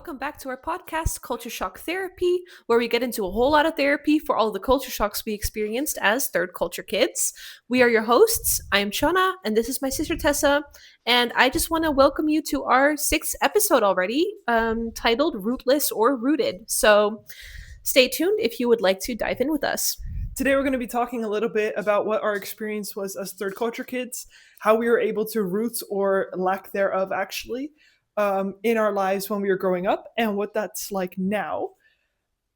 welcome back to our podcast, Culture Shock Therapy, where we get into a whole lot of therapy for all the culture shocks we experienced as third culture kids. We are your hosts. I am Shona, and this is my sister Tessa, and I just want to welcome you to our 6th episode already, titled Rootless or Rooted. So stay tuned if you would like to dive in with us. Today we're going to be talking a little bit about what our experience was as third culture kids, how we were able to root or lack thereof actually in our lives when we were growing up and what that's like now.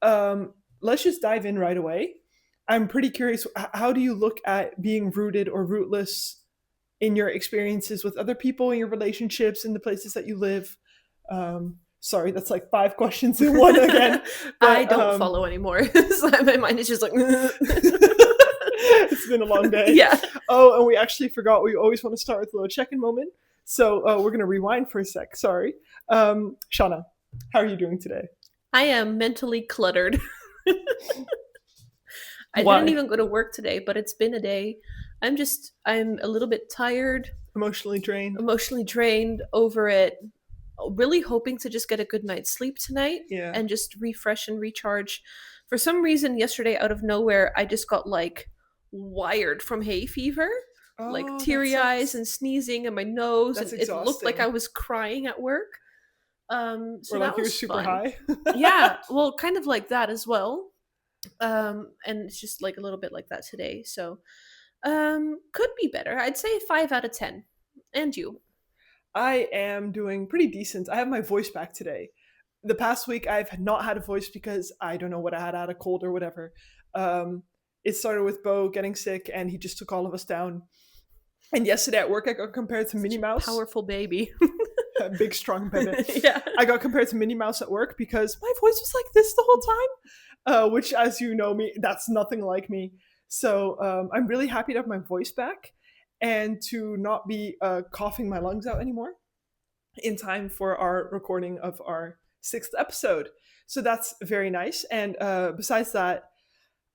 Let's just dive in right away. I'm pretty curious, how do you look at being rooted or rootless in your experiences with other people, in your relationships, in the places that you live? Sorry, that's like 5 questions in one again. But, I don't follow anymore. So my mind is just like... It's been a long day. Yeah. Oh, and we actually forgot, we always want to start with a little check-in moment. So we're going to rewind for a sec. Sorry. Shauna, how are you doing today? I am mentally cluttered. I Why? didn't even go to work today, but it's been a day. I'm a little bit tired. Emotionally drained over it. Really hoping to just get a good night's sleep tonight. Yeah. And just refresh and recharge. For some reason, yesterday, out of nowhere, I just got like wired from hay fever. Like teary eyes and sneezing in my nose, and it looked like I was crying at work. So or like you were super high. Yeah, well, kind of like that as well. And it's just like a little bit like that today. So could be better. I'd say 5 out of 10. And you? I am doing pretty decent. I have my voice back today. The past week I've not had a voice because I don't know what I had a cold or whatever. It started with Bo getting sick and he just took all of us down. And yesterday at work I got compared to Minnie Mouse. Powerful baby. A big strong baby. Yeah. I got compared to Minnie Mouse at work because my voice was like this the whole time. Which, as you know me, that's nothing like me. So I'm really happy to have my voice back and to not be coughing my lungs out anymore in time for our recording of our 6th episode. So that's very nice. And besides that,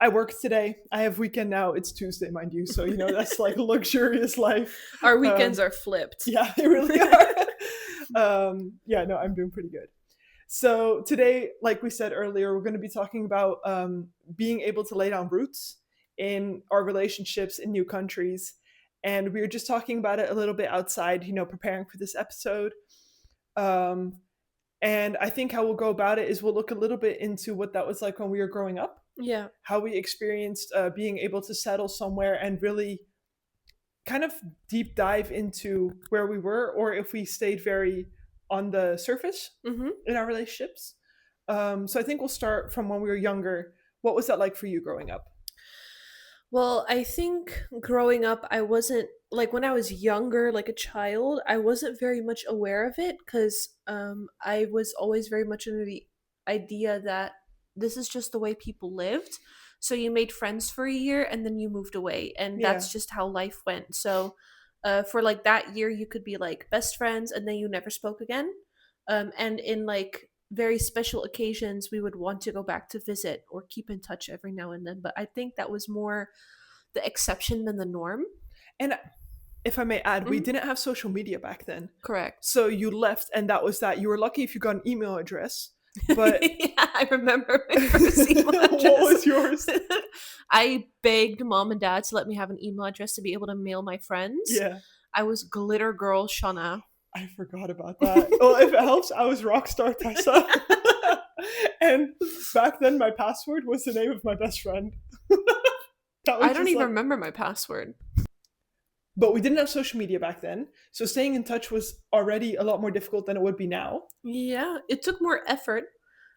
I work today. I have weekend now. It's Tuesday, mind you. So, that's like a luxurious life. Our weekends are flipped. Yeah, they really are. No, I'm doing pretty good. So today, like we said earlier, we're going to be talking about being able to lay down roots in our relationships in new countries. And we were just talking about it a little bit outside, preparing for this episode. And I think how we'll go about it is we'll look a little bit into what that was like when we were growing up. Yeah. How we experienced being able to settle somewhere and really kind of deep dive into where we were, or if we stayed very on the surface in our relationships. So I think we'll start from when we were younger. What was that like for you growing up? Well, I think growing up, I wasn't, like when I was younger, like a child, I wasn't very much aware of it because I was always very much under the idea that this is just the way people lived. So you made friends for a year and then you moved away, and that's just how life went. So for like that year, you could be like best friends and then you never spoke again. And in like very special occasions, we would want to go back to visit or keep in touch every now and then. But I think that was more the exception than the norm. And if I may add, we didn't have social media back then. Correct. So you left and that was that. You were lucky if you got an email address. But yeah, I remember my first email address. What was yours? I begged mom and dad to let me have an email address to be able to mail my friends. Yeah. I was Glitter Girl Shauna. I forgot about that. Well, if it helps, I was Rockstar Tessa. And back then my password was the name of my best friend. I don't even remember my password. But we didn't have social media back then, so staying in touch was already a lot more difficult than it would be now. Yeah, it took more effort,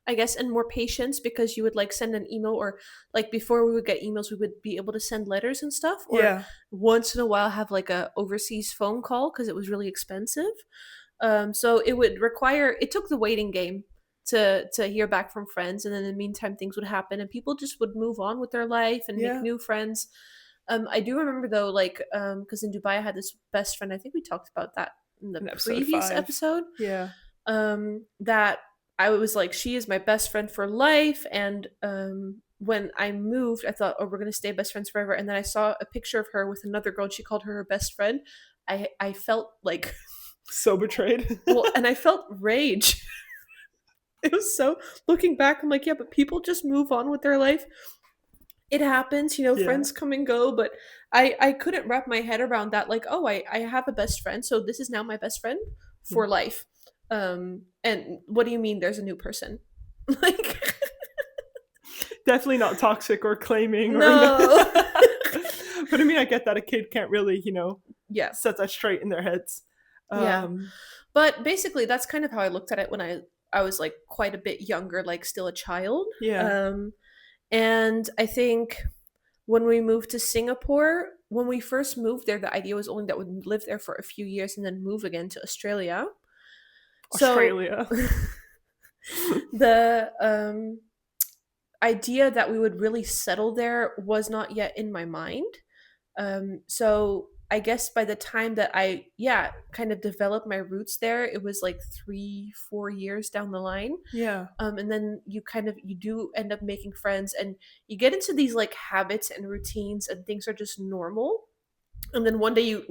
I guess, and more patience, because you would like send an email, or like before we would get emails, we would be able to send letters and stuff, or once in a while have like a overseas phone call because it was really expensive. So it took the waiting game to hear back from friends, and then in the meantime things would happen and people just would move on with their life and make new friends. I do remember though, like, because in Dubai I had this best friend. I think we talked about that in the previous episode. Yeah. That I was like, she is my best friend for life. And when I moved, I thought, oh, we're gonna stay best friends forever. And then I saw a picture of her with another girl, and she called her best friend. I felt like so betrayed. Well, and I felt rage. It was so, looking back, I'm like, yeah, but people just move on with their life. It happens, Yeah. friends come and go, but I couldn't wrap my head around that, like, oh, I have a best friend, so this is now my best friend Yeah. for life. And what do you mean there's a new person? Like, Definitely not toxic or claiming or no. no. But I mean, I get that a kid can't really, Yeah. set that straight in their heads. Yeah. Um, But basically that's kind of how I looked at it when I was like quite a bit younger, like still a child. yeah. And I think when we moved to Singapore, when we first moved there, the idea was only that we'd live there for a few years and then move again to Australia. So Australia. the idea that we would really settle there was not yet in my mind. So I guess by the time that I, yeah, kind of developed my roots there, it was like 3, 4 years down the line. Yeah. And then you do end up making friends, and you get into these like habits and routines, and things are just normal. And then one day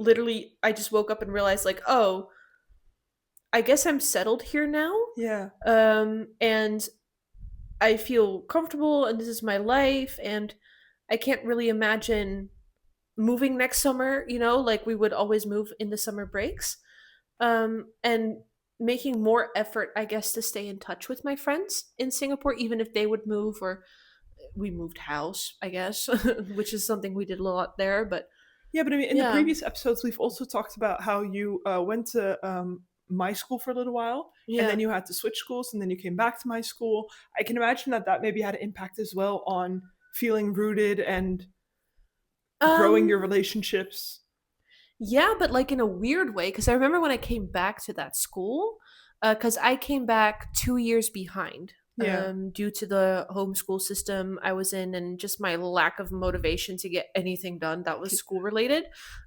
I just woke up and realized, like, oh, I guess I'm settled here now. Yeah. And I feel comfortable, and this is my life, and I can't really imagine moving next summer, like we would always move in the summer breaks. And making more effort, I guess, to stay in touch with my friends in Singapore, even if they would move, or we moved house, I guess, which is something we did a lot there. But Yeah, but I mean, in the yeah, previous episodes, we've also talked about how you went to my school for a little while, and yeah. then you had to switch schools, and then you came back to my school. I can imagine that that maybe had an impact as well on feeling rooted and growing your Um, relationships. Yeah, but like in a weird way, because I remember when I came back to that school, because I came back 2 years behind, Yeah. due to the homeschool system I was in, and just my lack of motivation to get anything done that was school related.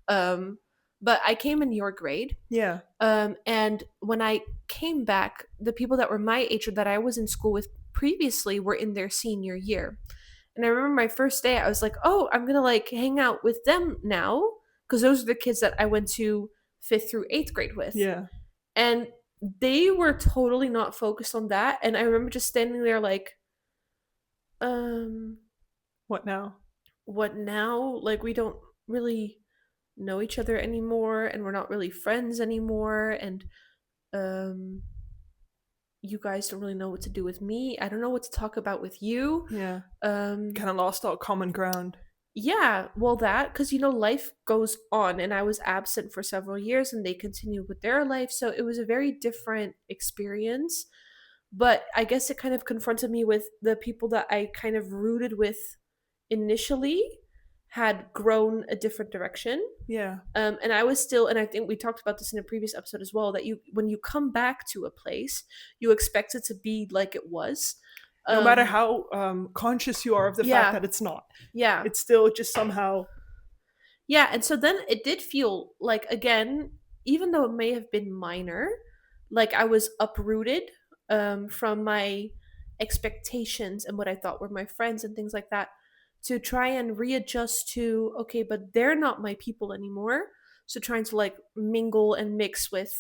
Um, but I came in your grade, Yeah. and when I came back, the people that were my age or that I was in school with previously were in their senior year. And I remember my first day, I was like, oh, I'm gonna like hang out with them now, because those are the kids that I went to fifth through eighth grade with. Yeah. And they were totally not focused on that. And I remember just standing there like, um, What now? what now? Like, we don't really know each other anymore, and we're not really friends anymore. And um, you guys don't really know what to do with me. I don't know what to talk about with you. Yeah. Um, Kind of lost all common ground. Yeah, well, that, because life goes on, and I was absent for several years, and they continued with their life, so it was a very different experience. But I guess it kind of confronted me with the people that I kind of rooted with initially had grown a different direction. Yeah. And I was still, and I think we talked about this in a previous episode as well, that when you come back to a place, you expect it to be like it was. No matter Um, how conscious you are of the fact yeah, that it's not, yeah. it's still just somehow. Yeah, and so then it did feel like, again, even though it may have been minor, like I was uprooted from my expectations and what I thought were my friends and things like that, to try and readjust to, okay, but they're not my people anymore. So trying to like mingle and mix with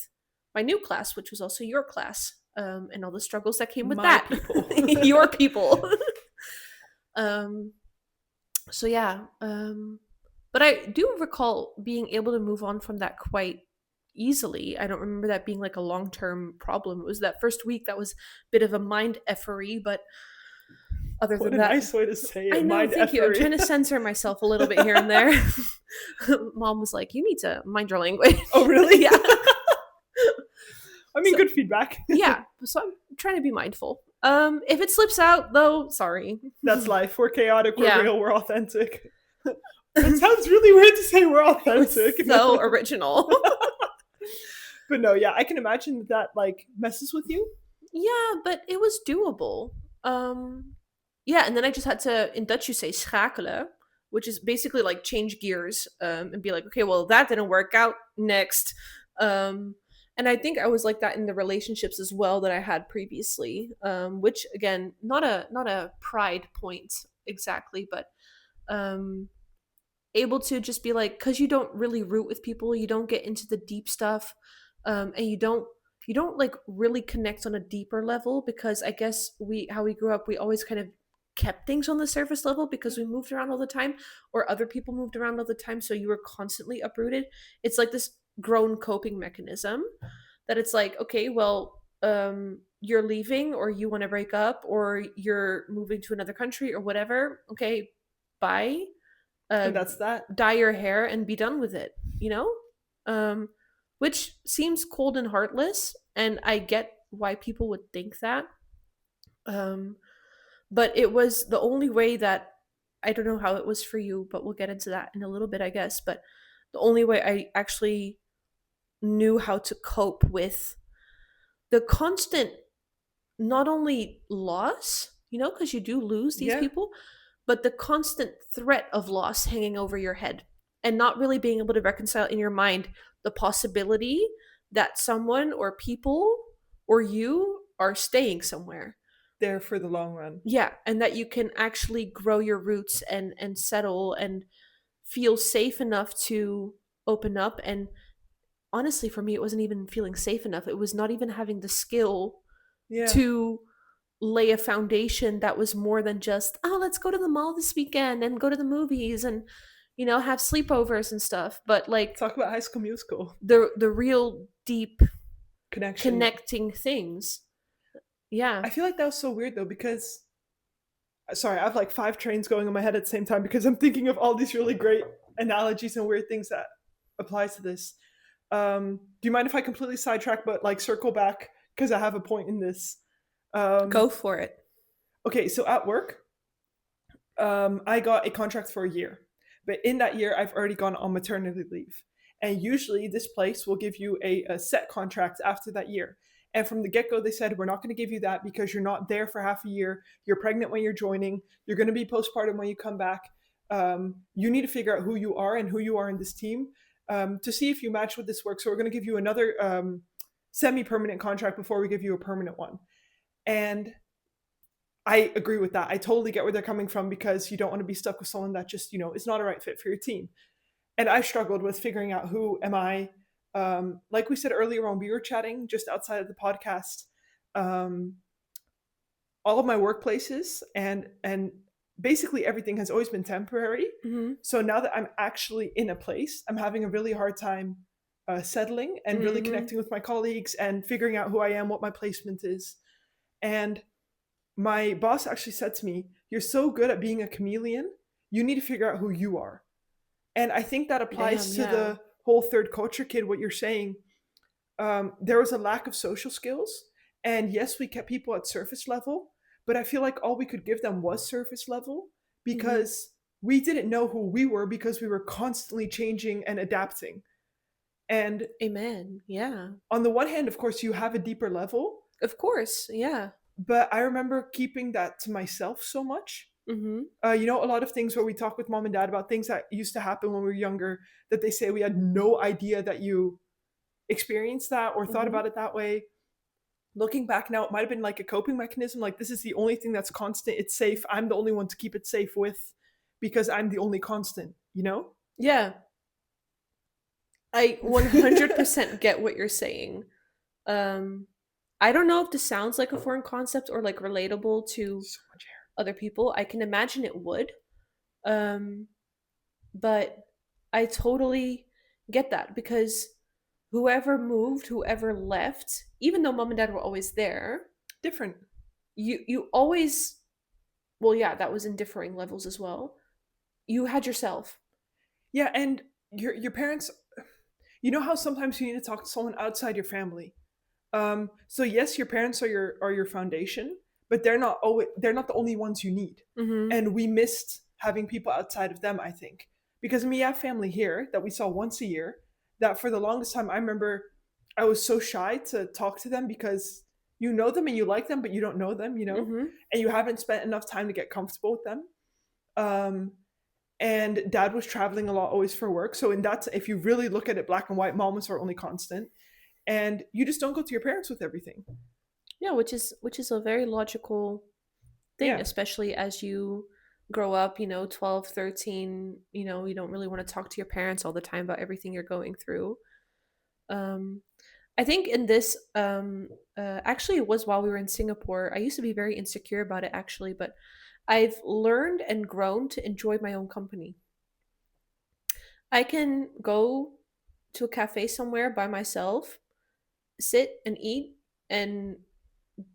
my new class, which was also your class, and all the struggles that came with My that. people. Your people. um, so yeah, but I do recall being able to move on from that quite easily. I don't remember that being like a long-term problem. It was that first week that was a bit of a mind effery, but other What than a that, nice way to say I it. know, Mind thank you. I'm effery. trying to censor myself a little bit here and there. Mom was like, "You need to mind your language." Oh, really? Yeah. I mean, So, good feedback. yeah, so I'm trying to be mindful. If it slips out though, sorry. That's life. We're chaotic, we're Yeah. real, we're authentic. It sounds really weird to say we're It was authentic. so original. But no, yeah, I can imagine that like messes with you. Yeah, but it was doable. Yeah, and then I just had to, in Dutch you say schakelen, which is basically like change gears, and be like, okay, well that didn't work out. Next. And I think I was like that in the relationships as well that I had previously. Which again, not a pride point exactly, but um able to just be like, because you don't really root with people, you don't get into the deep stuff, and you don't you don't like really connect on a deeper level, because I guess we how we grew up, we always kind of kept things on the surface level because we moved around all the time, or other people moved around all the time, so you were constantly uprooted. It's like this grown coping mechanism that it's like, okay, well, you're leaving, or you want to break up, or you're moving to another country or whatever. Okay, bye. uh, And that's that. Dye your hair and be done with it, you know? Um, which seems cold and heartless, and I get why people would think that. Um, but it was the only way that, I don't know how it was for you, but we'll get into that in a little bit, I guess. But the only way I actually knew how to cope with the constant, not only loss, because you do lose these Yeah, people, but the constant threat of loss hanging over your head, and not really being able to reconcile in your mind the possibility that someone or people or you are staying somewhere. there for the long run. Yeah, and that you can actually grow your roots and settle and feel safe enough to open up. And honestly, for me, it wasn't even feeling safe enough. It was not even having the skill Yeah. to lay a foundation that was more than just, oh, let's go to the mall this weekend and go to the movies and have sleepovers and stuff, but like Talk about High School Musical the real deep connection. connecting things. Yeah. I feel like that was so weird though because sorry, I have like five trains going in my head at the same time because I'm thinking of all these really great analogies and weird things that apply to this. Do you mind if I completely sidetrack but like circle back because I have a point in this? Go Um, for it. okay, so at work, I got a contract for a year, but in that year, I've already gone on maternity leave. And usually, this place will give you a set contract after that year. And from the get go, they said, we're not going to give you that because you're not there for half a year. You're pregnant when you're joining. You're going to be postpartum when you come back. You need to figure out who you are and who you are in this team to see if you match with this work. So, we're going to give you another semi permanent contract before we give you a permanent one. And I agree with that. I totally get where they're coming from because you don't want to be stuck with someone that just, is not a right fit for your team. And I struggled with figuring out who am I. Like we said earlier when we were chatting just outside of the podcast, um, all of my workplaces and basically everything has always been temporary. Mm-hmm. So now that I'm actually in a place, I'm having a really hard time settling and really Mm-hmm. connecting with my colleagues and figuring out who I am, what my placement is. And my boss actually said to me, "You're so good at being a chameleon. You need to figure out who you are." And I think that Damn, applies to yeah. the whole third culture kid, what you're saying. There was a lack of social skills. And yes, we kept people at surface level, but I feel like all we could give them was surface level Mm-hmm. because we didn't know who we were because we were constantly changing and adapting. And Amen. Yeah. on the one hand, of course, you have a deeper level, Of course. Yeah. but I remember keeping that to myself so much. Mm-hmm. A lot of things where we talk with mom and dad about things that used to happen when we were younger that they say we had no idea that you experienced that or thought Mm-hmm. about it that way. Looking back now, it might have been like a coping mechanism. Like, this is the only thing that's constant. It's safe. I'm the only one to keep it safe with because I'm the only constant? Yeah. I 100% get what you're saying. um I don't know if this sounds like a foreign concept or like relatable to So much hair. other people. I can imagine it would. Um, but I totally get that, because whoever moved, whoever left, even though mom and dad were always there, Different. you always, well, yeah, that was in differing levels as well. You had yourself. Yeah, and your parents, you know how sometimes you need to talk to someone outside your family. So yes, your parents are your foundation, but they're not the only ones you need. Mm-hmm. And we missed having people outside of them, I think. Because we have family here that we saw once a year that for the longest time I remember I was so shy to talk to them because you know them and you like them, but you don't know them, Mm-hmm. and you haven't spent enough time to get comfortable with them. Um, and dad was traveling a lot always for work. So in that, if you really look at it black and white, mom was our only constant. And you just don't go to your parents with everything. Yeah, which is a very logical thing, Yeah. especially as you grow up, 12, 13, you don't really want to talk to your parents all the time about everything you're going through. um I think in this, actually, it was while we were in Singapore. I used to be very insecure about it, actually, but I've learned and grown to enjoy my own company. I can go to a cafe somewhere by myself, sit and eat, and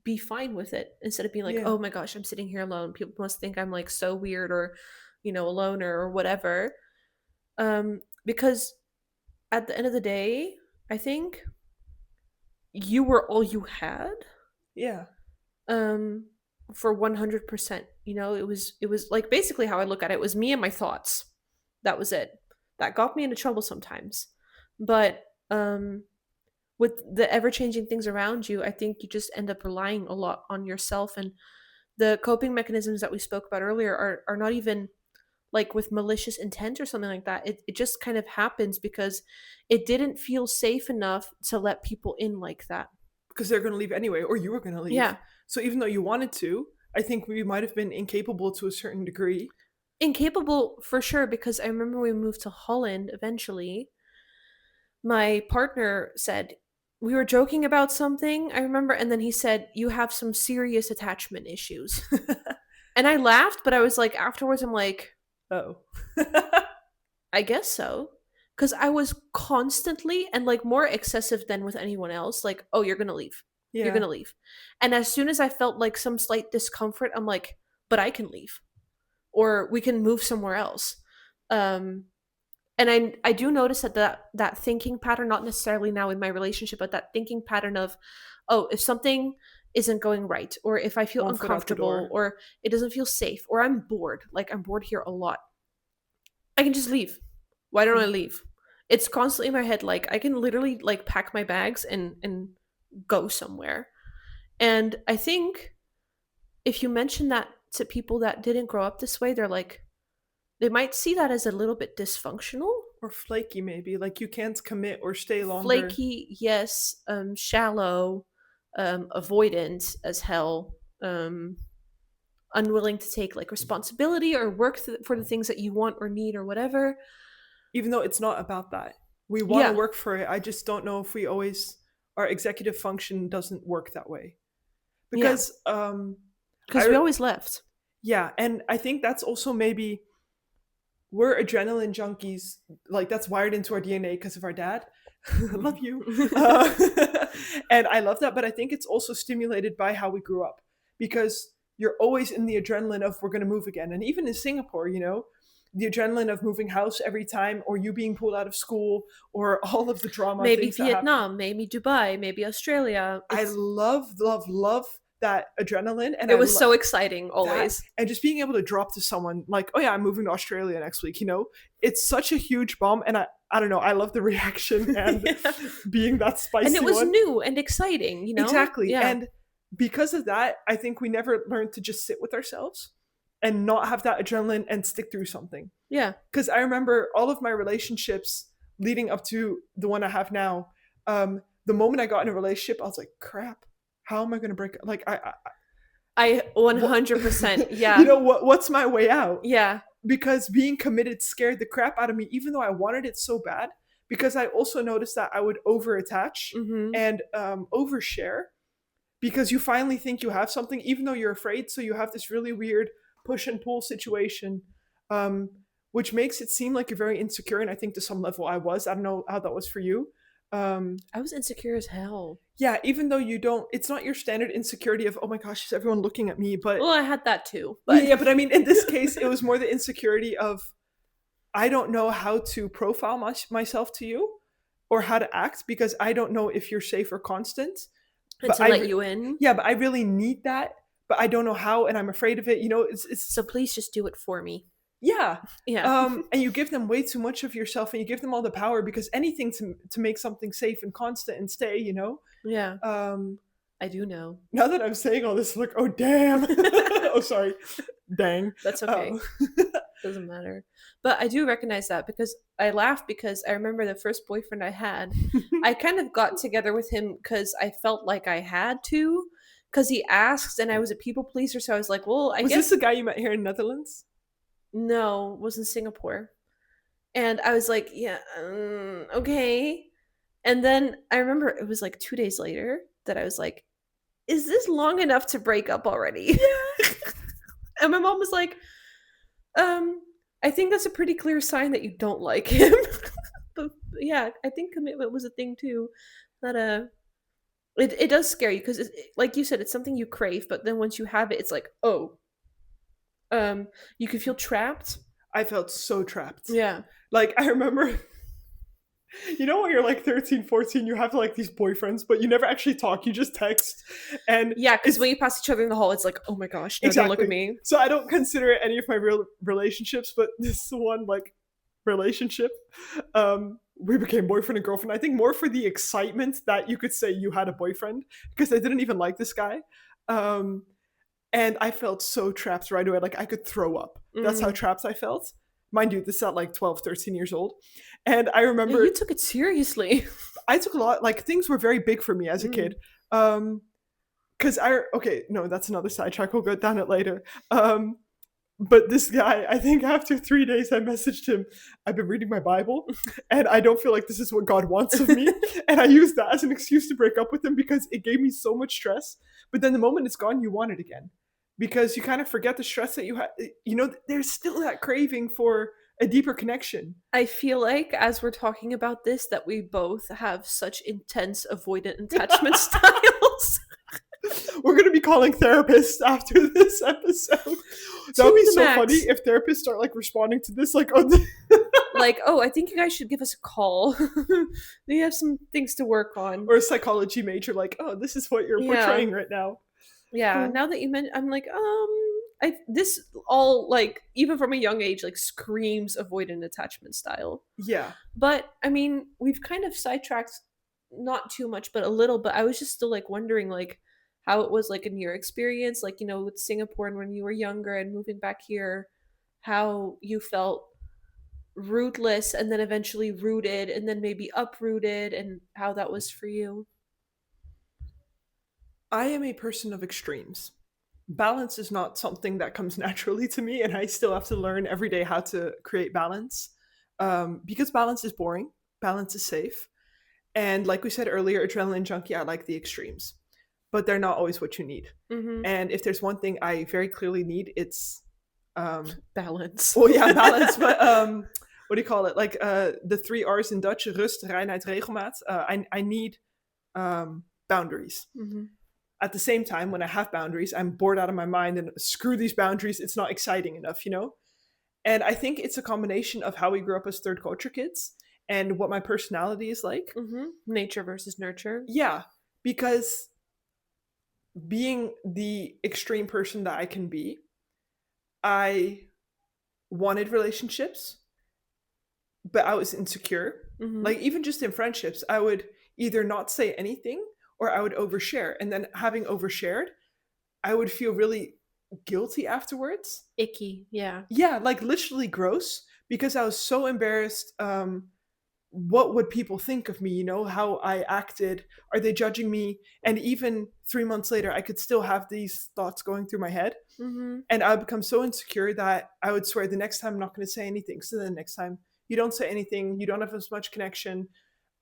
be fine with it instead of being like, Yeah. oh my gosh, I'm sitting here alone. People must think I'm like so weird or, a loner or whatever. Because at the end of the day, I think you were all you had. Yeah. Um, for 100%. It was like basically how I look at it. It was me and my thoughts. That was it. That got me into trouble sometimes. But with the ever changing things around you, I think you just end up relying a lot on yourself, and the coping mechanisms that we spoke about earlier are not even like with malicious intent or something like that. It just kind of happens because it didn't feel safe enough to let people in like that. Because they're going to leave anyway, or you were going to leave. Yeah. So even though you wanted to, I think we might have been incapable to a certain degree. Incapable for sure, because I remember we moved to Holland eventually. My partner said, we were joking about something, I remember, and then he said, you have some serious attachment issues. And I laughed, but I was like, afterwards, I'm like, Oh. I guess so. Because I was constantly and like more excessive than with anyone else, like, oh, you're gonna leave. You're Yeah. gonna leave. And as soon as I felt like some slight discomfort, I'm like, but I can leave. Or we can move somewhere else. Um, and I do notice that thinking pattern, not necessarily now in my relationship, but that thinking pattern of, oh, if something isn't going right, or if I feel One foot out the uncomfortable, door. or it doesn't feel safe, or I'm bored, like I'm bored here a lot, I can just leave. Why don't I Yeah. leave? It's constantly in my head, like I can literally like pack my bags and go somewhere. And I think if you mention that to people that didn't grow up this way, they're like, they might see that as a little bit dysfunctional. Or flaky, maybe. Like you can't commit or stay longer. Flaky, yes. Shallow, avoidant as hell. Unwilling to take like responsibility or work for the things that you want or need or whatever. Even though it's not about that. We want to Yeah, work for it. I just don't know if we always, our executive function doesn't work that way. yeah. Because, Because we I, always left. yeah, and I think that's also maybe we're adrenaline junkies. Like that's wired into our DNA because of our dad. Love you. Uh, and I love that, but I think it's also stimulated by how we grew up because you're always in the adrenaline of we're going to move again. And even in Singapore, the adrenaline of moving house every time, or you being pulled out of school, or all of the drama Maybe things that happen. Vietnam, maybe Dubai, maybe Australia. I love, love, love that adrenaline, and It was so exciting that, always. and just being able to drop to someone like, oh yeah, I'm moving to Australia next week. It's such a huge bomb, and I don't know, I love the reaction and Yeah. being that And it spicy was one. new and exciting. Exactly, Yeah. and because of that, I think we never learned to just sit with ourselves and not have that adrenaline and stick through something. Yeah. Because I remember all of my relationships leading up to the one I have now. The moment I got in a relationship, I was like, crap. How am I going to break? Like, I what, 100%. Yeah. what's my way out? Yeah. Because being committed scared the crap out of me, even though I wanted it so bad. Because I also noticed that I would overattach Mhm. and overshare because you finally think you have something, even though you're afraid. So you have this really weird push and pull situation, um, which makes it seem like you're very insecure. And I think to some level I was. I don't know how that was for you. I was insecure as hell. Yeah, even though you don't, it's not your standard insecurity of, oh my gosh, is everyone looking at me? But Well, I had that too, but yeah, but I mean, in this case, it was more the insecurity of, I don't know how to profile myself to you or how to act because I don't know if you're safe or constant. and But to let you in. yeah, but I really need that, but I don't know how, and I'm afraid of it. It's So please just do it for me. yeah. Yeah. And you give them way too much of yourself, and you give them all the power because anything to make something safe and constant and stay. Yeah. Um, I do know. Now that I'm saying all this, like, oh damn, oh sorry, dang. That's okay. Um, Doesn't matter. But I do recognize that because I laugh because I remember the first boyfriend I had. I kind of got together with him because I felt like I had to. Because he asked and I was a people pleaser. So I was like, well, I was this guess the guy you met here in Netherlands? no, it was in Singapore. And I was like, yeah, okay. And then I remember it was like 2 days later that I was like, "Is this long enough to break up already?" Yeah. And my mom was like, "Um, I think that's a pretty clear sign that you don't like him." But yeah, I think commitment was a thing too. That it does scare you because like you said, it's something you crave, but then once you have it, it's like, oh, you can feel trapped. I felt so trapped. Yeah. Like, I remember, you know, when you're like 13, 14, you have like these boyfriends, but you never actually talk, you just text. And Yeah, because it's when you pass each other in the hall, it's like, "Oh my gosh, no, don't look at exactly. me." So I don't consider any of my real relationships, but this one, like, relationship, we became boyfriend and girlfriend. I think more for the excitement that you could say you had a boyfriend, because I didn't even like this guy. Um, and I felt so trapped right away. Like, I could throw up. That's how Mm. trapped I felt. Mind you, this is at like 12, 13 years old. And I Yeah, remember you took it seriously. I took a lot, like, things were very big for me as a Mm. kid. Because okay, no, that's another sidetrack. We'll go down it later. But this guy, I think after 3 days, I messaged him, I've been reading my Bible and I don't feel like this is what God wants of me. And I used that as an excuse to break up with him because it gave me so much stress. But then the moment it's gone, you want it again because you kind of forget the stress that you had. You know, there's still that craving for a deeper connection. I feel like as we're talking about this, that we both have such intense avoidant attachment styles. We're going to be calling therapists after this episode. That would To be the so funny max. if therapists start like responding to this, like, oh, Like, "Oh, I think you guys should give us a call. We have some things to work on." or a psychology major, like, oh, this is what you're Yeah. portraying right now. Yeah, Uh, now that you mention, I'm like, I this all, like, even from a young age, like, screams avoidant attachment style. yeah. But, I mean, we've kind of sidetracked not too much, but a little, but I was just still, like, wondering, like, how it was, like, in your experience, like, with Singapore and when you were younger and moving back here, how you felt rootless and then eventually rooted and then maybe uprooted and how that was for you. I am a person of extremes. Balance is not something that comes naturally to me, and I still have to learn every day how to create balance. Because balance is boring, balance is safe. And like we said earlier, adrenaline junkie, I like the extremes, but they're not always what you need. Mhm. And if there's one thing I very clearly need, it's Balance. well, yeah, balance, but what do you call it? Like the three R's in Dutch: rust, reinheid, regelmaat. I need boundaries. Mhm. At the same time, when I have boundaries, I'm bored out of my mind and screw these boundaries. It's not exciting enough, you know? And I think it's a combination of how we grew up as third culture kids and what my personality is like. Mhm. Nature versus nurture. Yeah, because being the extreme person that I can be, I wanted relationships, but I was insecure. Mhm. Like, even just in friendships, I would either not say anything or I would overshare. And then having overshared, I would feel really guilty afterwards. Icky, yeah. Yeah, like literally gross because I was so embarrassed. What would people think of me? You know, how I acted. Are they judging me? And even 3 months later, I could still have these thoughts going through my head. Mhm. And I would become so insecure that I would swear the next time I'm not going to say anything. So then the next time you don't say anything, you don't have as much connection.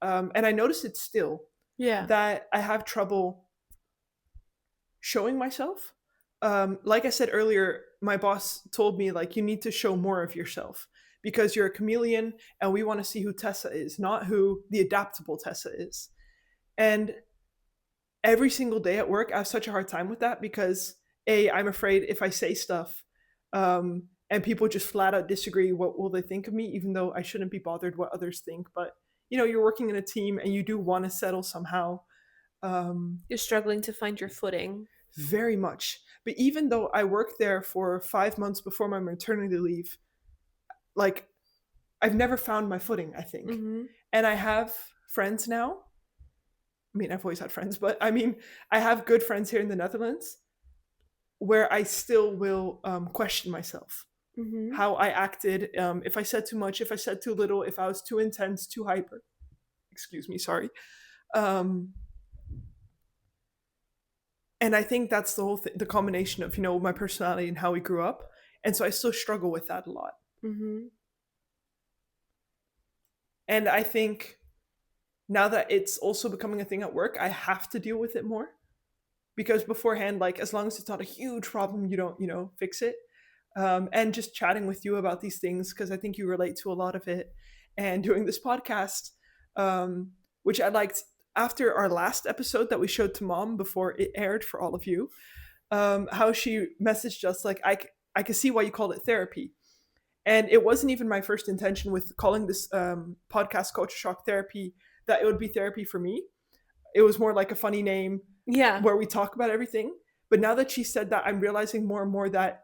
And I notice it still Yeah. that I have trouble showing myself. Like I said earlier, my boss told me like you need to show more of yourself because you're a chameleon and we want to see who Tessa is, not who the adaptable Tessa is. And every single day at work, I have such a hard time with that because I'm afraid if I say stuff and people just flat out disagree, what will they think of me? Even though I shouldn't be bothered what others think, but you know, you're working in a team and you do want to settle somehow. Um, You're struggling to find your footing. Very much. But even though I worked there for 5 months before my maternity leave, like I've never found my footing, I think. Mhm. And I have friends now. I mean, I've always had friends, but I mean, I have good friends here in the Netherlands where I still will question myself. Mhm. How I acted, if I said too much, if I said too little, if I was too intense, too hyper. Excuse me, sorry. Um, and I think that's the whole the combination of, you know, my personality and how we grew up. And so I still struggle with that a lot. Mhm. And I think now that it's also becoming a thing at work, I have to deal with it more. Because beforehand, like, as long as it's not a huge problem, you don't, fix it. And just chatting with you about these things, because I think you relate to a lot of it, and doing this podcast, which I liked after our last episode that we showed to mom before it aired for all of you, how she messaged us like, I can see why you called it therapy. And it wasn't even my first intention with calling this podcast Culture Shock Therapy that it would be therapy for me. It was more like a funny name Yeah, where we talk about everything. But now that she said that, I'm realizing more and more that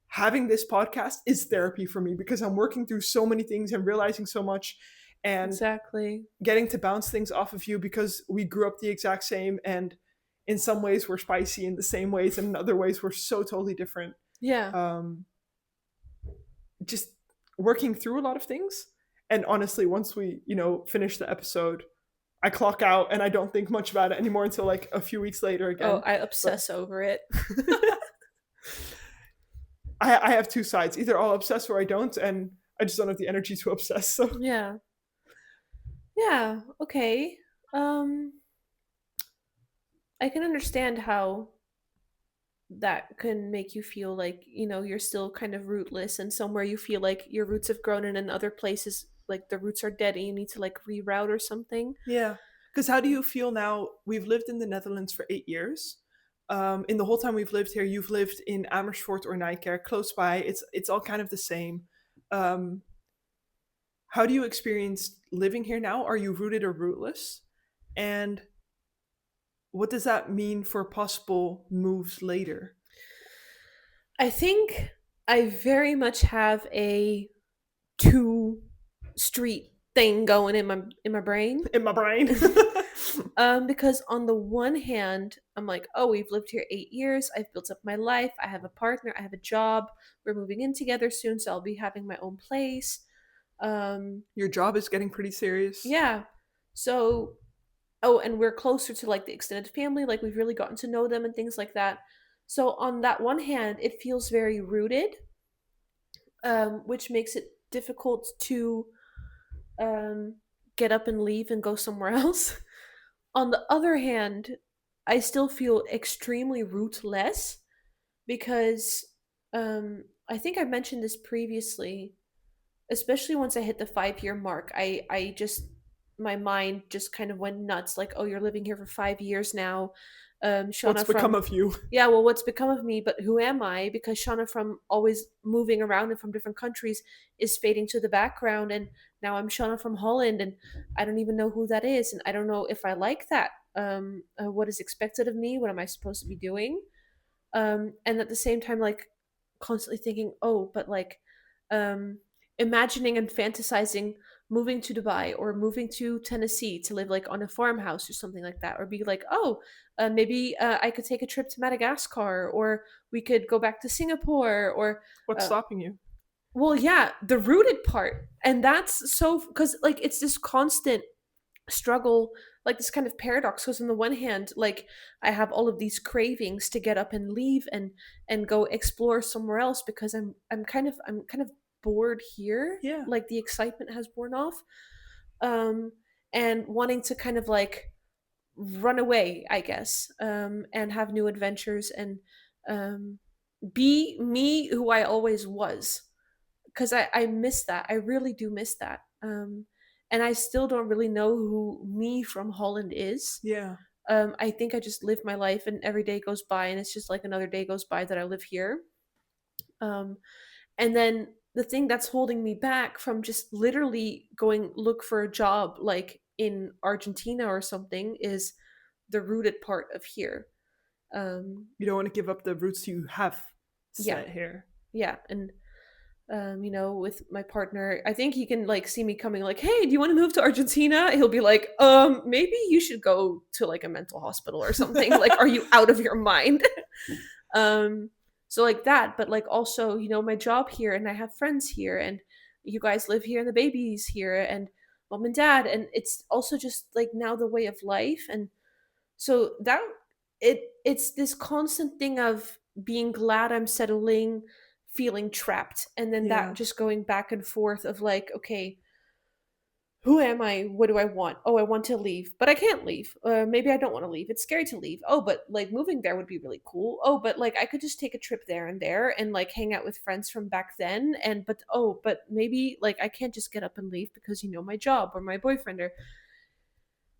having this podcast is therapy for me, because I'm working through so many things and realizing so much, and exactly. getting to bounce things off of you, because we grew up the exact same, and in some ways we're spicy in the same ways, and in other ways we're so totally different. Yeah. Um, just working through a lot of things. And honestly, once we, finish the episode, I clock out and I don't think much about it anymore until like a few weeks later Oh, again. I But obsess over it. I have two sides. Either I'll obsess or I don't, and I just don't have the energy to obsess. So Yeah. Yeah, okay. Um, I can understand how that can make you feel like, you're still kind of rootless, and somewhere you feel like your roots have grown, and in other places like the roots are dead and you need to like reroute or something. yeah. Because how do you feel now? We've lived in the Netherlands for 8 years. In the whole time we've lived here, you've lived in Amersfoort or Nijkerk, close by. It's all kind of the same. Um, how do you experience living here now? Are you rooted or rootless? And what does that mean for possible moves later? I think I very much have a two street thing going in my brain. In my brain. Because on the one hand, I'm like, oh, we've lived here 8 years. I've built up my life. I have a partner. I have a job. We're moving in together soon, so I'll be having my own place. Um, Your job is getting pretty serious. yeah. So, oh, and we're closer to like the extended family. Like we've really gotten to know them and things like that. So on that one hand, it feels very rooted, which makes it difficult to um, get up and leave and go somewhere else. On the other hand, I still feel extremely rootless because I think I mentioned this previously, especially once I hit the 5 year mark. I just, my mind just kind of went nuts. Like, oh, you're living here for 5 years now. What's Shauna become from, of you? yeah, well, what's become of me? But who am I? Because Shauna from always moving around and from different countries is fading to the background. And now I'm Shauna from Holland, and I don't even know who that is. And I don't know if I like that. What is expected of me? What am I supposed to be doing? And at the same time, like constantly thinking, oh, but like um, imagining and fantasizing moving to Dubai or moving to Tennessee to live like on a farmhouse or something like that, or be like, oh, maybe I could take a trip to Madagascar, or we could go back to Singapore, or What's uh, stopping you? well, yeah, the rooted part, and that's so because like it's this constant struggle, like this kind of paradox, because on the one hand, like I have all of these cravings to get up and leave and go explore somewhere else because I'm kind of bored here, Yeah. like the excitement has worn off, um and wanting to kind of like run away, I guess, and have new adventures and um be me who I always was, because I miss that. I really do miss that. And I still don't really know who me from Holland is. Yeah. I think I just live my life, and every day goes by, and it's just like another day goes by that I live here. Um, and then the thing that's holding me back from just literally going look for a job like in Argentina or something is the rooted part of here. Um, You don't want to give up the roots you have yeah, set here. yeah, and with my partner, I think he can like see me coming like, hey, do you want to move to Argentina? He'll be like, maybe you should go to like a mental hospital or something. Like, are you out of your mind? um, so like that, but like also, my job here, and I have friends here, and you guys live here, and the baby's here, and mom and dad, and it's also just like now the way of life, and so that it's this constant thing of being glad I'm settling, feeling trapped, and then that Yeah. just going back and forth of like, okay, who am I? What do I want? Oh, I want to leave, but I can't leave. Maybe I don't want to leave. It's scary to leave. Oh, but like moving there would be really cool. Oh, but like I could just take a trip there and like hang out with friends from back then. And but oh, but maybe like I can't just get up and leave because my job or my boyfriend or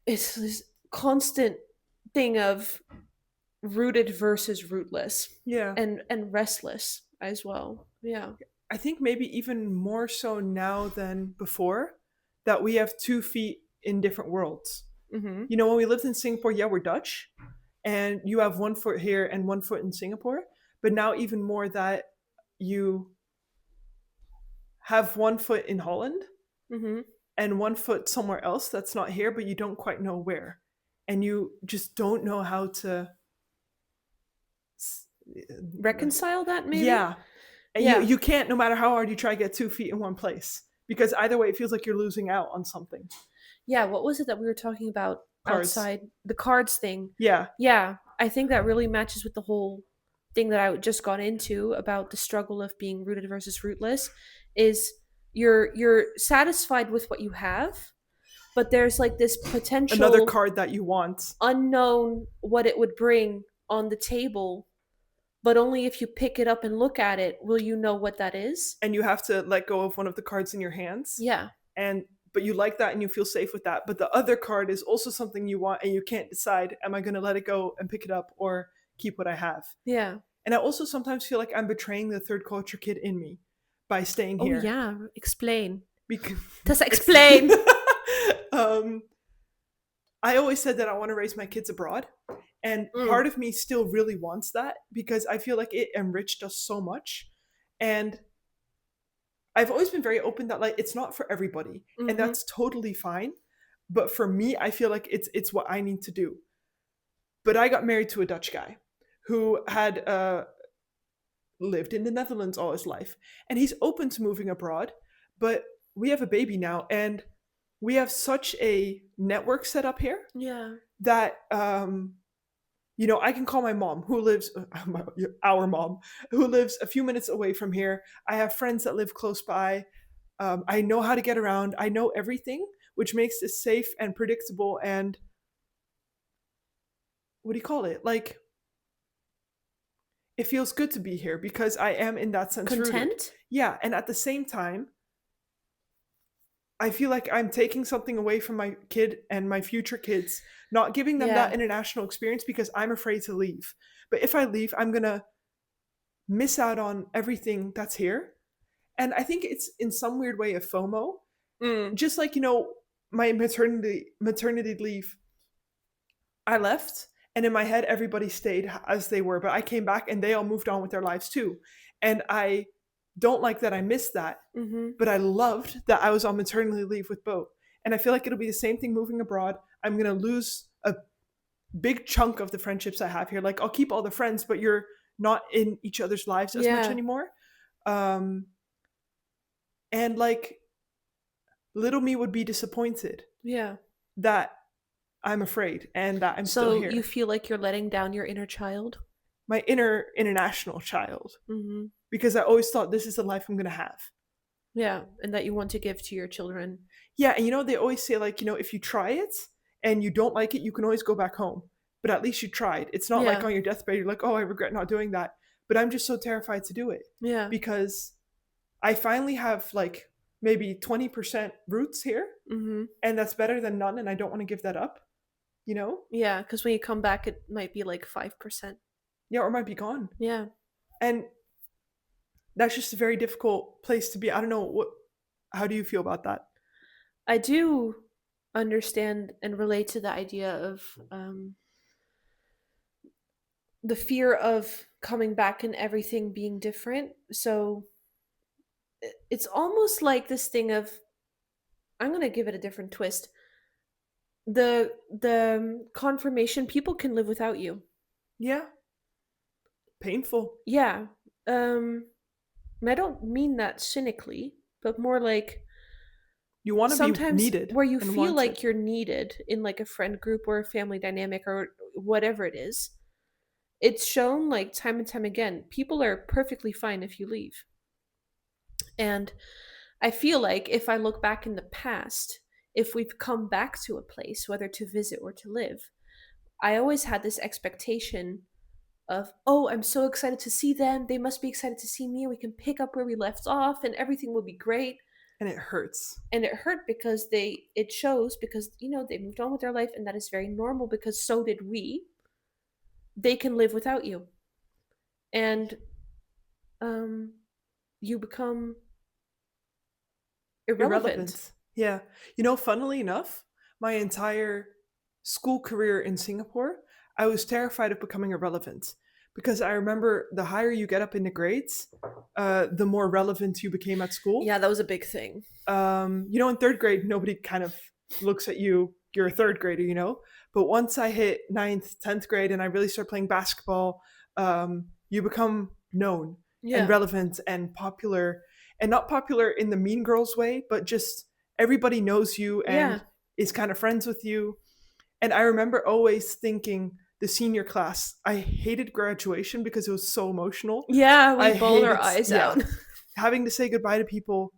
it's this constant thing of rooted versus rootless Yeah. and restless as well. Yeah. I think maybe even more so now than before that we have 2 feet in different worlds. Mm-hmm. When we lived in Singapore, yeah, we're Dutch, and you have 1 foot here and 1 foot in Singapore. But now, even more that you have 1 foot in Holland Mm-hmm. and 1 foot somewhere else that's not here, but you don't quite know where. And you just don't know how to. Reconcile that maybe? Yeah. And you, Yeah. you can't, no matter how hard you try, get 2 feet in one place. Because either way, it feels like you're losing out on something. Yeah, what was it that we were talking about Cards. outside the cards thing? Yeah. Yeah, I think that really matches with the whole thing that I just got into about the struggle of being rooted versus rootless is you're satisfied with what you have, but there's like this Another potential card that you want. unknown what it would bring on the table, but only if you pick it up and look at it will you know what that is. And you have to let go of one of the cards in your hands. Yeah. And but you like that and you feel safe with that. But the other card is also something you want and you can't decide, am I gonna let it go and pick it up or keep what I have? Yeah. And I also sometimes feel like I'm betraying the third culture kid in me by staying Oh here. yeah, explain. Because Just explain. um, I always said that I want to raise my kids abroad. And Mm. part of me still really wants that because I feel like it enriched us so much. And I've always been very open that like it's not for everybody, and Mhm. that's totally fine. But for me, I feel like it's what I need to do. But I got married to a Dutch guy who had lived in the Netherlands all his life, and he's open to moving abroad. But we have a baby now, and we have such a network set up here Yeah. that I can call my mom who lives our mom who lives a few minutes away from here. I have friends that live close by. I know how to get around. I know everything, which makes this safe and predictable. And what do you call it? Like, it feels good to be here because I am in that sense rooted. Content? Yeah. And at the same time, I feel like I'm taking something away from my kid and my future kids, not giving them that Yeah. international experience because I'm afraid to leave. But if I leave, I'm going to miss out on everything that's here. And I think it's in some weird way a FOMO. Mm. Just like, my maternity leave, I left and in my head everybody stayed as they were, but I came back and they all moved on with their lives too. And I don't like that I missed that, Mhm. but I loved that I was on maternity leave with Bo. And I feel like it'll be the same thing moving abroad. I'm going to lose a big chunk of the friendships I have here. Like I'll keep all the friends, but you're not in each other's lives as much Yeah. anymore. Um, and like little me would be disappointed Yeah. that I'm afraid and that I'm still So you here. feel like you're letting down your inner child? My inner international child, Mhm. because I always thought this is the life I'm going to have. Yeah, and that you want to give to your children. Yeah, and they always say like, if you try it and you don't like it, you can always go back home. But at least you tried. It's not like Yeah. on your deathbed you're like, "Oh, I regret not doing that." But I'm just so terrified to do it Yeah. because I finally have like maybe 20% roots here, Mhm. and that's better than none, and I don't want to give that up, you know? Yeah, cuz when you come back it might be like 5%. Yeah, or it might be gone. Yeah. And that's just a very difficult place to be. I don't know how do you feel about that? I do understand and relate to the idea of the fear of coming back and everything being different. So it's almost like this thing of I'm going to give it a different twist. The confirmation people can live without you. Yeah, painful. Yeah. Um and I don't mean that cynically, but more like You want to be sometimes needed where you and feel wanted. like you're needed in like a friend group or a family dynamic or whatever it is. It's shown like time and time again. People are perfectly fine if you leave. And I feel like if I look back in the past, if we've come back to a place, whether to visit or to live, I always had this expectation of, oh, I'm so excited to see them. They must be excited to see me. We can pick up where we left off and everything will be great. And it hurts. And it hurt because it shows because, they moved on with their life and that is very normal because so did we. They can live without you. And um you become irrelevant. Irrelevant. Yeah. Funnily enough, my entire school career in Singapore, I was terrified of becoming irrelevant because I remember the higher you get up in the grades, the more relevant you became at school. Yeah, that was a big thing. In third grade, nobody kind of looks at you. You're a third grader. But once I hit ninth, 10th grade and I really start playing basketball, you become known and Yeah. relevant and popular, and not popular in the mean girls way, but just everybody knows you Yeah. and is kind of friends with you. And I remember always thinking the senior class, I hated graduation because it was so emotional. Yeah, we I bawled our hated, eyes yeah, out. having to say goodbye to people.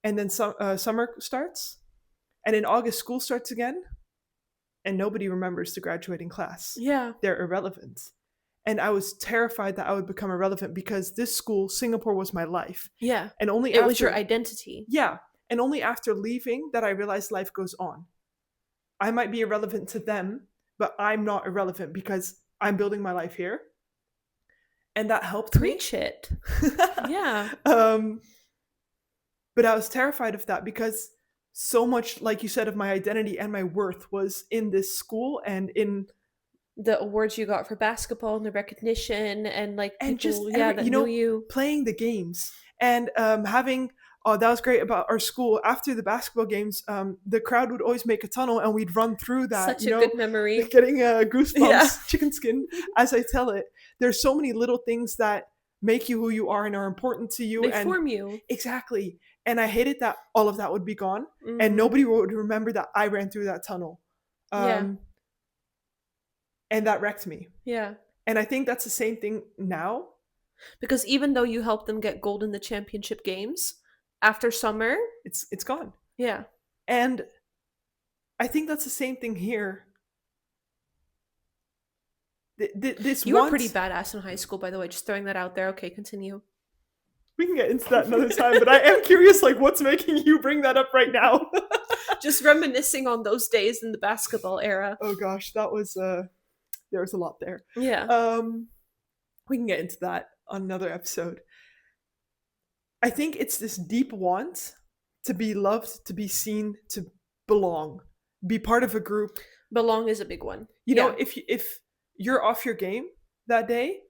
And then summer starts, and in August school starts again, and nobody remembers the graduating class. Yeah. They're irrelevant. And I was terrified that I would become irrelevant because this school, Singapore, was my life. Yeah. And only It after, was your identity. yeah, and only after leaving that I realized life goes on. I might be irrelevant to them, but I'm not irrelevant because I'm building my life here. And that helped Preach me. it. Yeah. But I was terrified of that because so much, like you said, of my identity and my worth was in this school and in The awards you got for basketball and the recognition and like people, and just that knew you. playing the games and having. Oh, that was great about our school. After the basketball games, the crowd would always make a tunnel, and we'd run through that. Such a good memory. Getting goosebumps, Yeah. chicken skin as I tell it. There's so many little things that make you who you are and are important to you. They and form you. Exactly. And I hated that all of that would be gone, Mhm. and nobody would remember that I ran through that tunnel. Yeah. And that wrecked me. Yeah. And I think that's the same thing now. Because even though you helped them get gold in the championship games, after summer, It's gone. yeah. And I think that's the same thing here. This You were once, pretty badass in high school, by the way. Just throwing that out there. Okay, continue. we can get into that another time, but I am curious, like, what's making you bring that up right now? Just reminiscing on those days in the basketball era. Oh gosh, that was there was a lot there. Yeah. We can get into that on another episode. I think it's this deep want to be loved, to be seen, to belong, be part of a group. Belong is a big one. If you're off your game that day,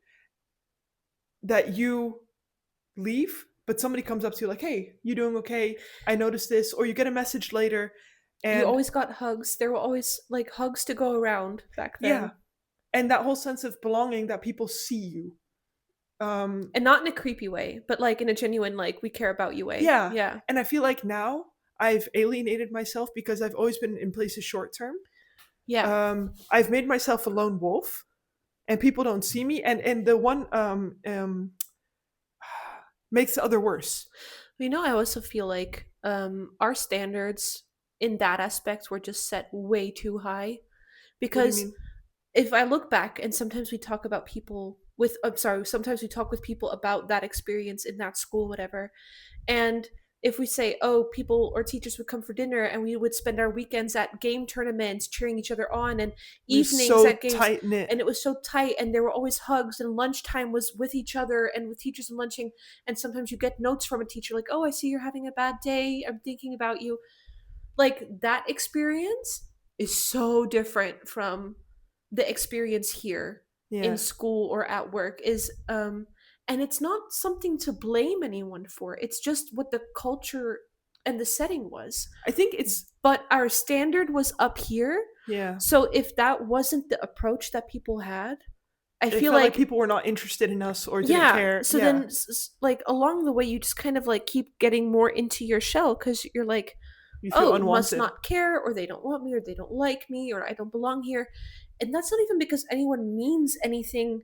that you leave, but somebody comes up to you like, "Hey, you doing okay? I noticed this," or you get a message later, and You always got hugs. There were always like hugs to go around back then. yeah, and that whole sense of belonging that people see you. And not in a creepy way, but like in a genuine, like, we care about you way. Yeah. Yeah. And I feel like now I've alienated myself because I've always been in places short term. Yeah. I've made myself a lone wolf, and people don't see me. And the one makes the other worse. I also feel like our standards in that aspect were just set way too high. What do you Because mean? if I look back and sometimes we talk about people with, I'm sorry, sometimes we talk with people about that experience in that school, whatever. And if we say, oh, people or teachers would come for dinner and we would spend our weekends at game tournaments cheering each other on and We're evenings so at games. tight knit. And it was so tight and there were always hugs and lunchtime was with each other and with teachers and lunching. And sometimes you get notes from a teacher like, oh, I see you're having a bad day. I'm thinking about you. Like, that experience is so different from the experience here Yeah. in school or at work is and it's not something to blame anyone for. It's just what the culture and the setting was. I think it's But our standard was up here. yeah. So if that wasn't the approach that people had, I It feel felt like people were not interested in us or didn't yeah. care. So yeah. then like along the way you just kind of like keep getting more into your shell because you're like, you feel oh, unwanted. must not care, or they don't want me, or they don't like me, or I don't belong here. And that's not even because anyone means anything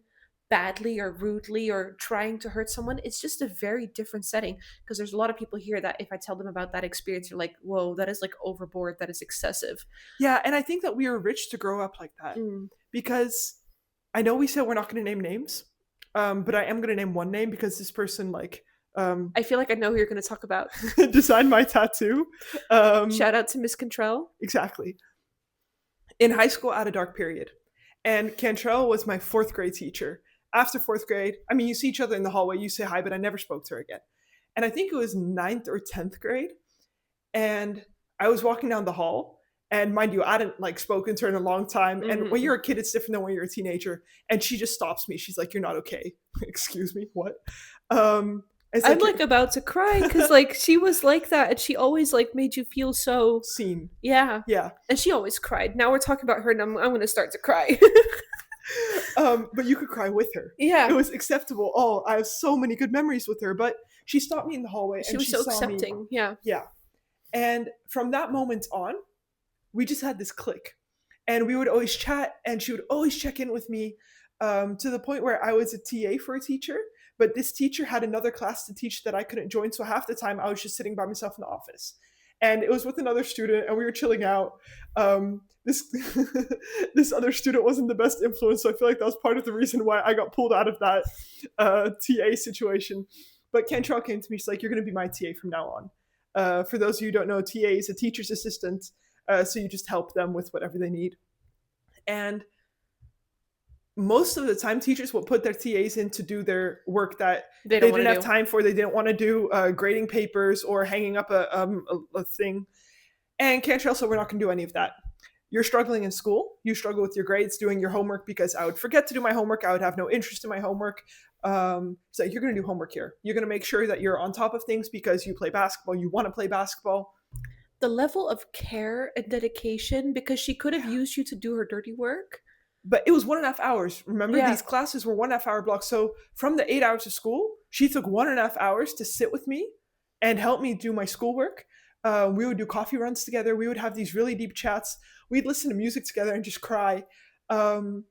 badly or rudely or trying to hurt someone, it's just a very different setting. Because there's a lot of people here that if I tell them about that experience, you're like, whoa, that is like overboard, that is excessive. Yeah, and I think that we are rich to grow up like that Mm. because I know we said we're not going to name names, but I am going to name one name because this person like um, I feel like I know who you're going to talk about. designed my tattoo. Um, Shout out to Miss Contrell. exactly. In high school, I had a dark period, and Cantrell was my fourth grade teacher. After fourth grade, I mean, you see each other in the hallway, you say hi, but I never spoke to her again. And I think it was ninth or 10th grade, and I was walking down the hall, and mind you, I hadn't like spoken to her in a long time. And when Mm-hmm. you're a kid, it's different than when you're a teenager. And she just stops me. She's like, "You're not okay." Excuse me, what? It's I'm like like you're about to cry because like she was like that and she always like made you feel so, seen. yeah. Yeah. And she always cried. Now we're talking about her and I'm going to start to cry. But you could cry with her. It Yeah. was acceptable. Oh, I have so many good memories with her. But she stopped me in the hallway She and was she so saw me. accepting. Yeah. Yeah. And from that moment on, we just had this click. And we would always chat, and she would always check in with me to the point where I was a TA for a teacher. But this teacher had another class to teach that I couldn't join. So half the time I was just sitting by myself in the office. And it was with another student, and we were chilling out. This this other student wasn't the best influence, so I feel like that was part of the reason why I got pulled out of that TA situation. But Cantrell came to me. She's like, "You're going to be my TA from now on." For those of you who don't know, TA is a teacher's assistant, so you just help them with whatever they need. And most of the time, teachers will put their TAs in to do their work that They don't they want didn't to have do. time for. They didn't want to do grading papers or hanging up a thing. And Cantrell said, "We're not going to do any of that. You're struggling in school. You struggle with your grades, doing your homework because I would forget to do my homework. I would have no interest in my homework. So you're going to do homework here. You're going to make sure that you're on top of things because you play basketball. You want to play basketball." The level of care and dedication, because she could have Yeah. used you to do her dirty work. But it was 1.5 hours. Remember, Yeah. these classes were 1.5 hour blocks. So from the 8 hours of school, she took 1.5 hours to sit with me and help me do my schoolwork. We would do coffee runs together. We would have these really deep chats. We'd listen to music together and just cry. Um,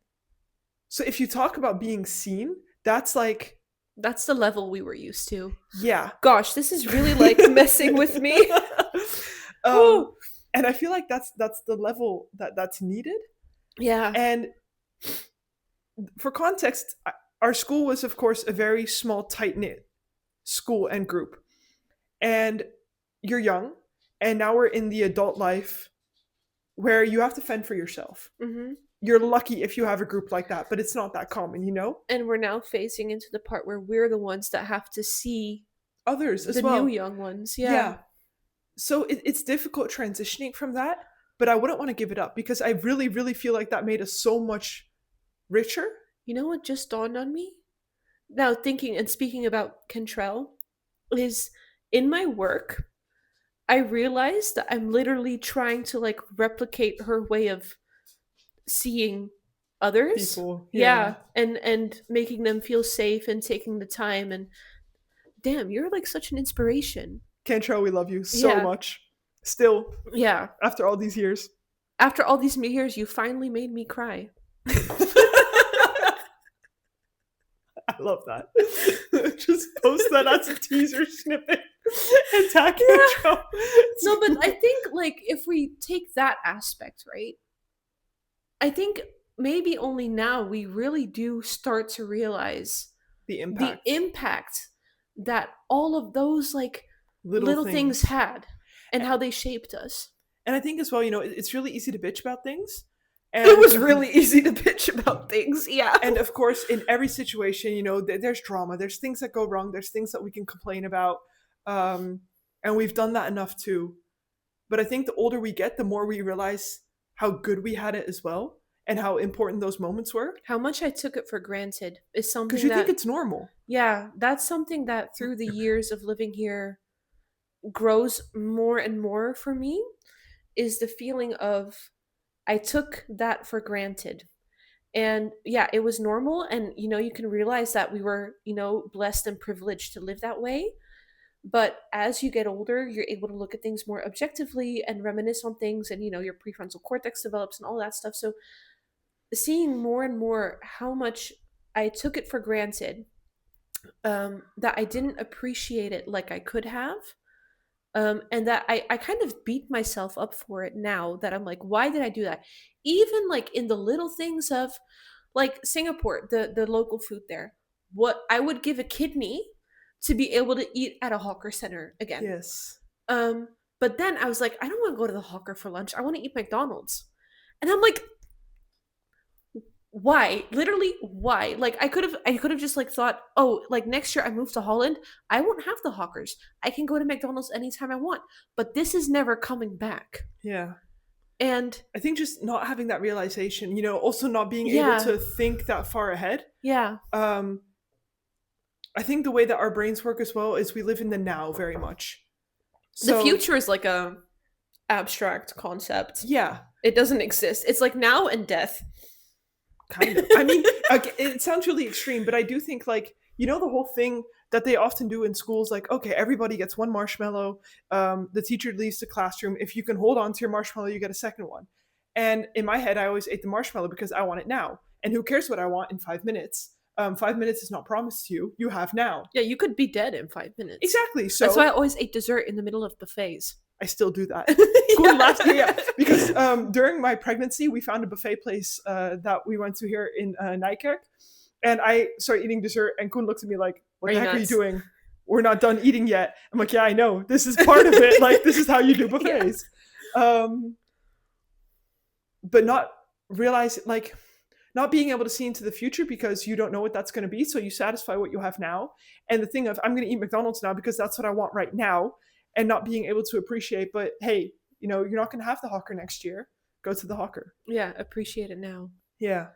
so if you talk about being seen, that's like, That's the level we were used to. yeah. Gosh, this is really like messing with me. um, Whew. and I feel like that's the level that's needed. Yeah. And for context, our school was, of course, a very small, tight knit school and group. And you're young, and now we're in the adult life where you have to fend for yourself. Hmm. You're lucky if you have a group like that, but it's not that common, you know? And we're now phasing into the part where we're the ones that have to see Others the as new well. young ones. Yeah. Yeah. So it's difficult transitioning from that, but I wouldn't want to give it up because I really, really feel like that made us so much richer. You know what just dawned on me? Now, thinking and speaking about Cantrell, is in my work, I realized that I'm literally trying to like replicate her way of seeing others. People, yeah. Yeah, and making them feel safe and taking the time, and damn, you're like such an inspiration. Cantrell, we love you so Yeah. much. Still, Yeah. after all these years. After all these years, you finally made me cry. I love that. Just post that as a teaser snippet and tag Yeah. Cantrell. No, but I think like if we take that aspect, right? I think maybe only now we really do start to realize The the impact. impact that all of those like Little little things things. had and how they shaped us. And I think as well, it's really easy to bitch about things. It And was really easy to bitch about things, yeah. and of course, in every situation, there's drama. There's things that go wrong. There's things that we can complain about. Um, and we've done that enough too. But I think the older we get, the more we realize how good we had it as well and how important those moments were. How much I took it for granted is Because something you think that, it's normal. yeah, that's something that through the years of living here grows more and more for me, is the feeling of I took that for granted. And yeah, it was normal. And, you can realize that we were, blessed and privileged to live that way. But as you get older, you're able to look at things more objectively and reminisce on things. And, your prefrontal cortex develops and all that stuff. So seeing more and more how much I took it for granted, that I didn't appreciate it like I could have. And that I kind of beat myself up for it now, that I'm like, why did I do that? Even like in the little things of like Singapore, the local food there. What I would give a kidney to be able to eat at a hawker center again. Yes. Um, but then I was like, I don't want to go to the hawker for lunch. I want to eat McDonald's. And I'm like, why? Literally, why? Like I could have just like thought, oh, like next year I move to Holland, I won't have the hawkers. I can go to McDonald's anytime I want. But this is never coming back. Yeah. And I think just not having that realization, also not being able yeah, to think that far ahead. yeah. Um, I think the way that our brains work as well is we live in the now very much. The So, future is like a abstract concept. yeah, It doesn't exist. It's like now and death. kind of. I mean, it sounds really extreme, but I do think, like, the whole thing that they often do in schools, like, okay, everybody gets one marshmallow. The teacher leaves the classroom. If you can hold on to your marshmallow, you get a second one. And in my head, I always ate the marshmallow because I want it now. And who cares what I want in 5 minutes? 5 minutes is not promised to you. You have now. Yeah, you could be dead in 5 minutes. Exactly. That's why I So always ate dessert in the middle of buffets. I still do that. Koen last year, yeah, because during my pregnancy, we found a buffet place that we went to here in Nijkerk, and I started eating dessert, and Koen looked at me like, "What Are the you heck are you nuts? doing? We're not done eating yet." I'm like, "Yeah, I know. This is part of it. Like, this is how you do buffets." Um, but not realize, like, not being able to see into the future because you don't know what that's going to be, so you satisfy what you have now. And the thing of, I'm going to eat McDonald's now because that's what I want right now, and not being able to appreciate, but hey, you're not going to have the hawker next year. Go to the hawker. Yeah, appreciate it now. Yeah,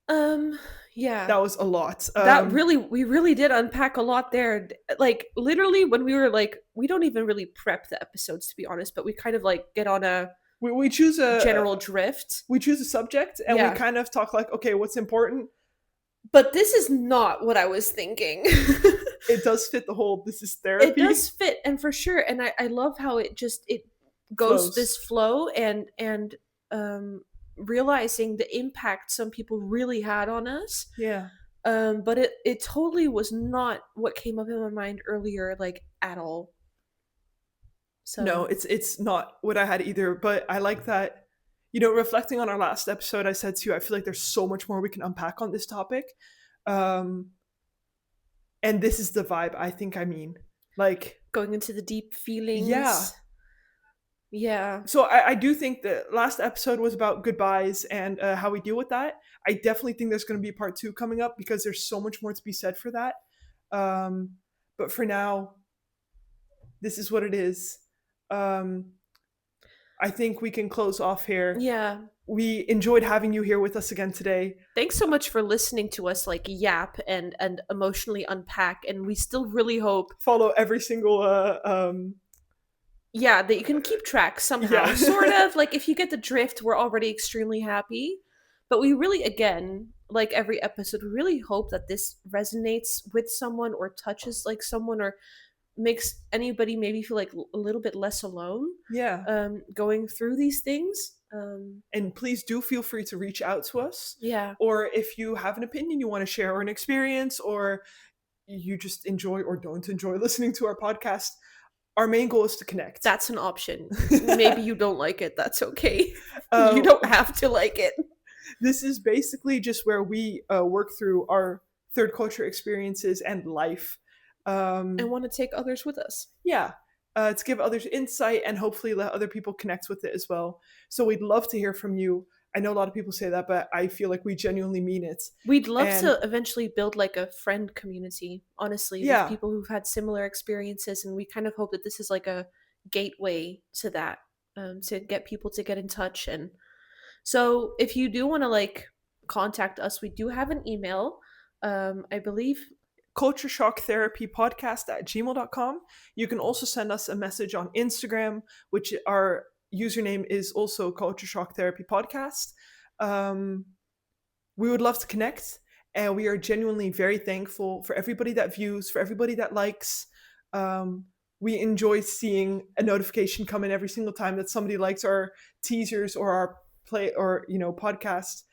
Um, yeah. that was a lot. We really did unpack a lot there. Like literally when we were like, we don't even really prep the episodes to be honest, but we kind of like get on a We choose general drift. we choose a subject, and we Yeah. kind of talk like, okay, what's important? But this is not what I was thinking. It does fit the whole, this is It therapy. does fit, and for sure. And I love how it goes Flows. this flow, and realizing the impact some people really had on us. Yeah. But it totally was not what came up in my mind earlier, like at all. So No, it's not what I had either, but I like that, reflecting on our last episode, I said to you, I feel like there's so much more we can unpack on this topic. Um, and this is the vibe I think I mean. Like, going into the deep feelings. yeah. Yeah. So I do think the last episode was about goodbyes and how we deal with that. I definitely think there's going to be part 2 coming up because there's so much more to be said for that. But for now, this is what it is. I think we can close off here. Yeah. We enjoyed having you here with us again today. Thanks so much for listening to us like yap and emotionally unpack, and we still really hope Follow every single yeah, that you can keep track somehow. Yeah. Sort of. Like if you get the drift, we're already extremely happy. But we really, again, like every episode, we really hope that this resonates with someone or touches like someone or makes anybody maybe feel like a little bit less alone Yeah. going through these things. And please do feel free to reach out to us. Yeah. Or if you have an opinion you want to share or an experience, or you just enjoy or don't enjoy listening to our podcast, our main goal is to connect. That's an option. Maybe you don't like it. That's okay. Uh, You don't have to like it. This is basically just where we work through our third culture experiences and life. And want to take others with us. Yeah. To give others insight and hopefully let other people connect with it as well. So we'd love to hear from you. I know a lot of people say that, but I feel like we genuinely mean it. We'd love And- to eventually build like a friend community, honestly, Yeah. with people who've had similar experiences. And we kind of hope that this is like a gateway to that, to get people to get in touch. And so if you do want to like contact us, we do have an email. I believe Culture Shock Therapy Podcast at gmail.com. You can also send us a message on Instagram, which our username is also Culture Shock Therapy Podcast. We would love to connect, and we are genuinely very thankful for everybody that views, for everybody that likes. We enjoy seeing a notification come in every single time that somebody likes our teasers or our play or podcast.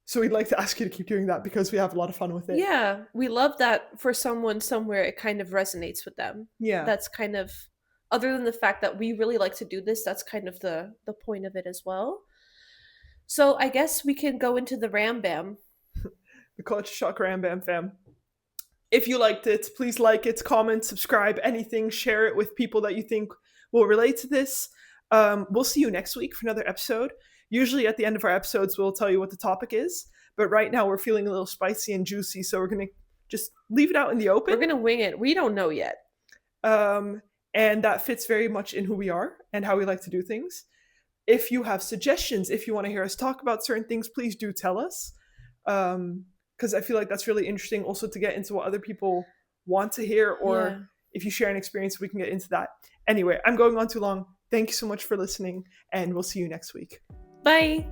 So we'd like to ask you to keep doing that because we have a lot of fun with it. Yeah, we love that for someone somewhere it kind of resonates with them. Yeah. That's kind of, other than the fact that we really like to do this, that's kind of the point of it as well. So I guess we can go into the Ram Bam. The Culture Shock Ram Bam fam. If you liked it, please like it, comment, subscribe, anything, share it with people that you think will relate to this. We'll see you next week for another episode. Usually at the end of our episodes, we'll tell you what the topic is. But right now, we're feeling a little spicy and juicy, so we're going to just leave it out in the We're open. gonna wing it. We don't know yet. And that fits very much in who we are and how we like to do things. If you have suggestions, if you want to hear us talk about certain things, please do tell us. Because I feel like that's really interesting also to get into what other people want to hear, or Yeah. if you share an experience, we can get into that. Anyway, I'm going on too long. Thank you so much for listening, and we'll see you next week. Bye.